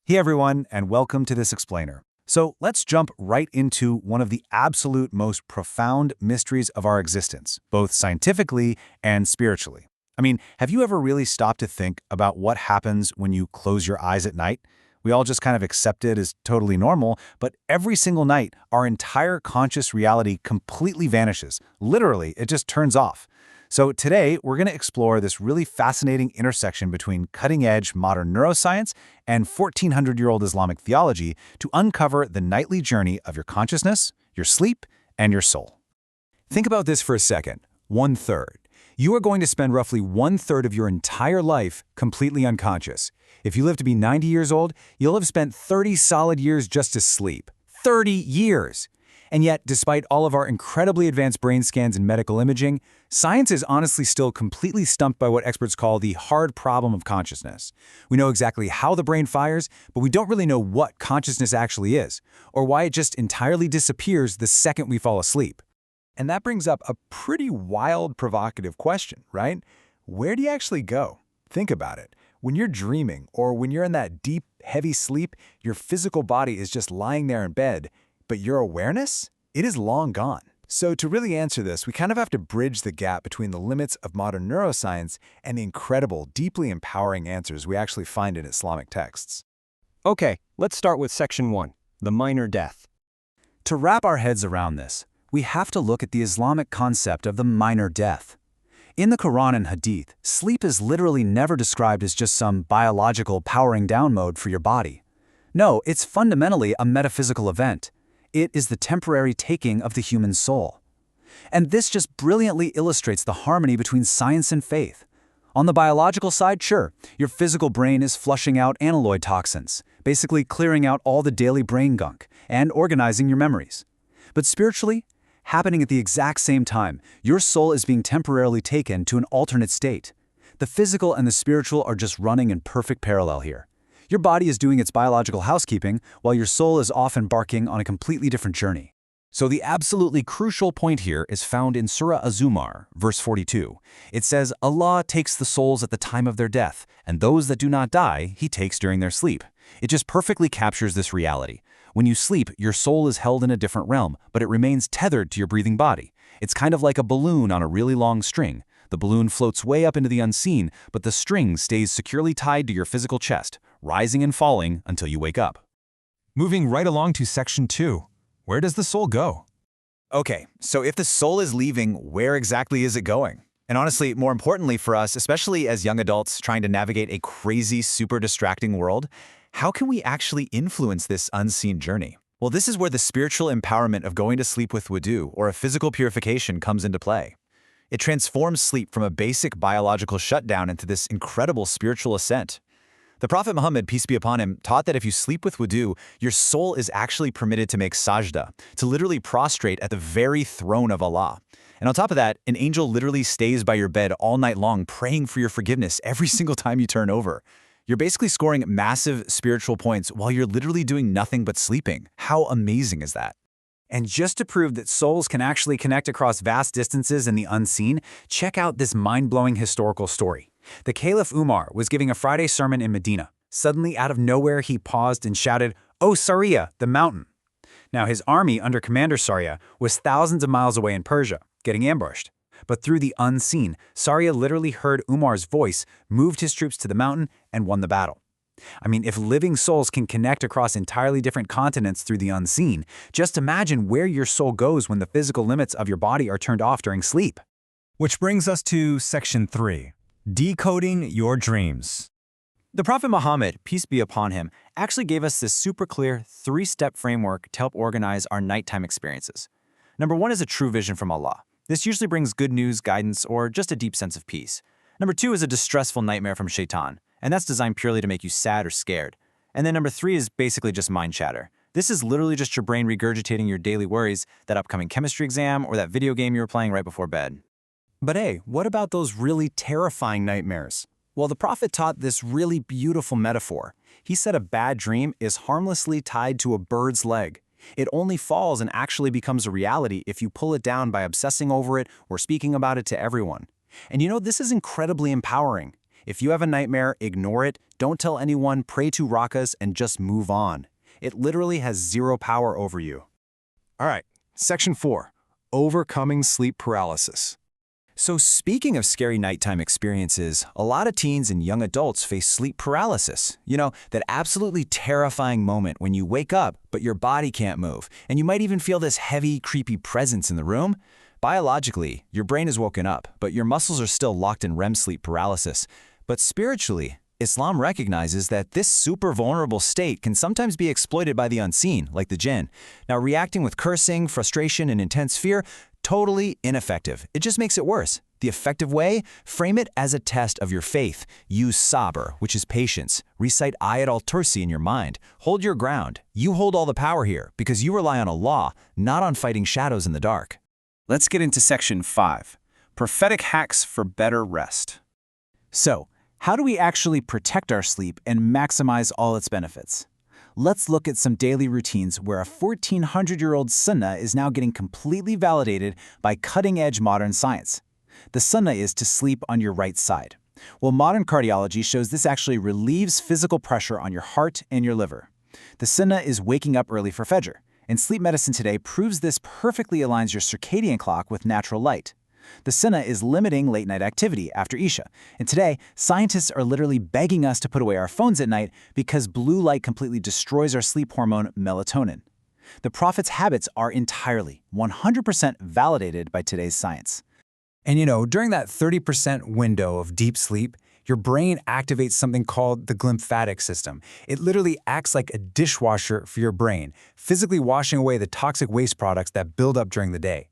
Hey everyone, and welcome to this explainer. So let's jump right into one of the absolute most profound mysteries of our existence, both scientifically and spiritually. I mean, have you ever really stopped to think about what happens when you close your eyes at night? We all just kind of accept it as totally normal, but every single night, our entire conscious reality completely vanishes. Literally, it just turns off. So today, we're going to explore this really fascinating intersection between cutting-edge modern neuroscience and 1400-year-old Islamic theology to uncover the nightly journey of your consciousness, your sleep, and your soul. Think about this for a second. 1/3. You are going to spend roughly 1/3 of your entire life completely unconscious. If you live to be 90 years old, you'll have spent 30 solid years just to sleep. 30 years! And yet, despite all of our incredibly advanced brain scans and medical imaging, science is honestly still completely stumped by what experts call the hard problem of consciousness. We know exactly how the brain fires, but we don't really know what consciousness actually is, or why it just entirely disappears the second we fall asleep. And that brings up a pretty wild, provocative question, right? Where do you actually go? Think about it. When you're dreaming, or when you're in that deep, heavy sleep, your physical body is just lying there in bed, but your awareness? It is long gone. So to really answer this, we kind of have to bridge the gap between the limits of modern neuroscience and the incredible, deeply empowering answers we actually find in Islamic texts. Okay, let's start with Section 1, the minor death. To wrap our heads around this, we have to look at the Islamic concept of the minor death. In the Qur'an and Hadith, sleep is literally never described as just some biological powering down mode for your body. No, it's fundamentally a metaphysical event. It is the temporary taking of the human soul. And this just brilliantly illustrates the harmony between science and faith. On the biological side, sure, your physical brain is flushing out amyloid toxins, basically clearing out all the daily brain gunk and organizing your memories. But spiritually, happening at the exact same time, your soul is being temporarily taken to an alternate state. The physical and the spiritual are just running in perfect parallel here. Your body is doing its biological housekeeping, while your soul is off embarking on a completely different journey. So the absolutely crucial point here is found in Surah Az-Zumar, verse 42. It says, Allah takes the souls at the time of their death, and those that do not die, He takes during their sleep. It just perfectly captures this reality. When you sleep, your soul is held in a different realm, but it remains tethered to your breathing body. It's kind of like a balloon on a really long string. The balloon floats way up into the unseen, but the string stays securely tied to your physical chest, rising and falling until you wake up. Moving right along to Section 2. Where does the soul go? Okay, so if the soul is leaving, where exactly is it going? And honestly, more importantly for us, especially as young adults trying to navigate a crazy, super distracting world, how can we actually influence this unseen journey? Well, this is where the spiritual empowerment of going to sleep with wudu, or a physical purification, comes into play. It transforms sleep from a basic biological shutdown into this incredible spiritual ascent. The Prophet Muhammad, peace be upon him, taught that if you sleep with wudu, your soul is actually permitted to make sajda, to literally prostrate at the very throne of Allah. And on top of that, an angel literally stays by your bed all night long praying for your forgiveness every single time you turn over. You're basically scoring massive spiritual points while you're literally doing nothing but sleeping. How amazing is that? And just to prove that souls can actually connect across vast distances in the unseen, check out this mind-blowing historical story. The Caliph Umar was giving a Friday sermon in Medina. Suddenly, out of nowhere, he paused and shouted, "O Sariya, the mountain!" Now, his army under Commander Sariya was thousands of miles away in Persia, getting ambushed. But through the unseen, Sariya literally heard Umar's voice, moved his troops to the mountain, and won the battle. I mean, if living souls can connect across entirely different continents through the unseen, just imagine where your soul goes when the physical limits of your body are turned off during sleep. Which brings us to Section 3, decoding your dreams. The Prophet Muhammad, peace be upon him, actually gave us this super clear 3-step framework to help organize our nighttime experiences. Number 1 is a true vision from Allah. This usually brings good news, guidance, or just a deep sense of peace. Number 2 is a distressful nightmare from shaitan, and that's designed purely to make you sad or scared. And then number 3 is basically just mind chatter. This is literally just your brain regurgitating your daily worries, that upcoming chemistry exam, or that video game you were playing right before bed. But hey, what about those really terrifying nightmares? Well, the Prophet taught this really beautiful metaphor. He said a bad dream is harmlessly tied to a bird's leg. It only falls and actually becomes a reality if you pull it down by obsessing over it or speaking about it to everyone. And you know, this is incredibly empowering. If you have a nightmare, ignore it, don't tell anyone, pray to rakas, and just move on. It literally has zero power over you. All right, Section 4, Overcoming Sleep Paralysis. So speaking of scary nighttime experiences, a lot of teens and young adults face sleep paralysis. You know, that absolutely terrifying moment when you wake up, but your body can't move, and you might even feel this heavy, creepy presence in the room. Biologically, your brain is woken up, but your muscles are still locked in REM sleep paralysis. But spiritually, Islam recognizes that this super vulnerable state can sometimes be exploited by the unseen, like the jinn. Now, reacting with cursing, frustration, and intense fear, totally ineffective. It just makes it worse. The effective way? Frame it as a test of your faith. Use sabr, which is patience. Recite Āyāt al-Tursi in your mind. Hold your ground. You hold all the power here because you rely on Allah, not on fighting shadows in the dark. Let's get into Section 5, Prophetic Hacks for Better Rest. So, how do we actually protect our sleep and maximize all its benefits? Let's look at some daily routines where a 1,400-year-old sunnah is now getting completely validated by cutting-edge modern science. The sunnah is to sleep on your right side. Well, modern cardiology shows this actually relieves physical pressure on your heart and your liver. The sunnah is waking up early for Fajr, and sleep medicine today proves this perfectly aligns your circadian clock with natural light. The sunnah is limiting late-night activity after Isha, and today, scientists are literally begging us to put away our phones at night because blue light completely destroys our sleep hormone melatonin. The Prophet's habits are entirely, 100% validated by today's science. And you know, during that 30% window of deep sleep, your brain activates something called the glymphatic system. It literally acts like a dishwasher for your brain, physically washing away the toxic waste products that build up during the day.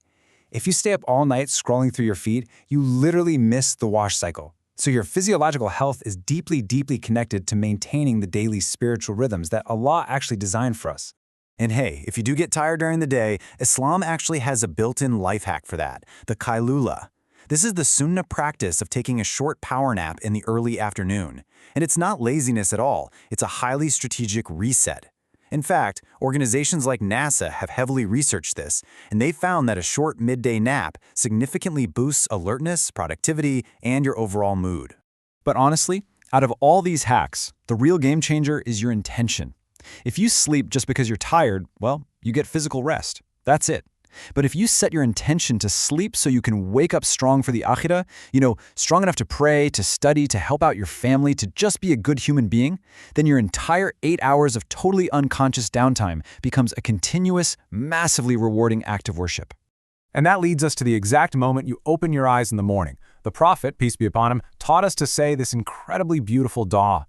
If you stay up all night scrolling through your feed, you literally miss the wash cycle. So your physiological health is deeply, deeply connected to maintaining the daily spiritual rhythms that Allah actually designed for us. And hey, if you do get tired during the day, Islam actually has a built-in life hack for that, the qailula. This is the sunnah practice of taking a short power nap in the early afternoon. And it's not laziness at all, it's a highly strategic reset. In fact, organizations like NASA have heavily researched this, and they found that a short midday nap significantly boosts alertness, productivity, and your overall mood. But honestly, out of all these hacks, the real game changer is your intention. If you sleep just because you're tired, well, you get physical rest. That's it. But if you set your intention to sleep so you can wake up strong for the akhirah, strong enough to pray, to study, to help out your family, to just be a good human being, then your entire 8 hours of totally unconscious downtime becomes a continuous, massively rewarding act of worship. And that leads us to the exact moment you open your eyes in the morning. The Prophet, peace be upon him, taught us to say this incredibly beautiful dua.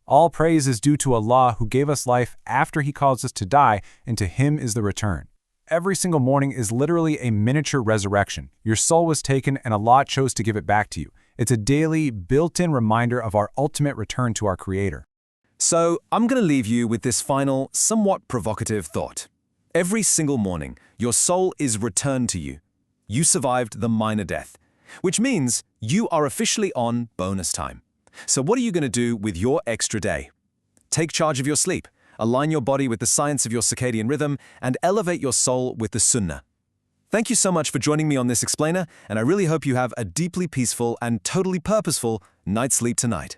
All praise is due to Allah who gave us life after He caused us to die, and to Him is the return. Every single morning is literally a miniature resurrection. Your soul was taken and Allah chose to give it back to you. It's a daily, built-in reminder of our ultimate return to our Creator. So, I'm going to leave you with this final, somewhat provocative thought. Every single morning, your soul is returned to you. You survived the minor death, which means you are officially on bonus time. So what are you going to do with your extra day? Take charge of your sleep. Align your body with the science of your circadian rhythm, and elevate your soul with the sunnah. Thank you so much for joining me on this explainer, and I really hope you have a deeply peaceful and totally purposeful night's sleep tonight.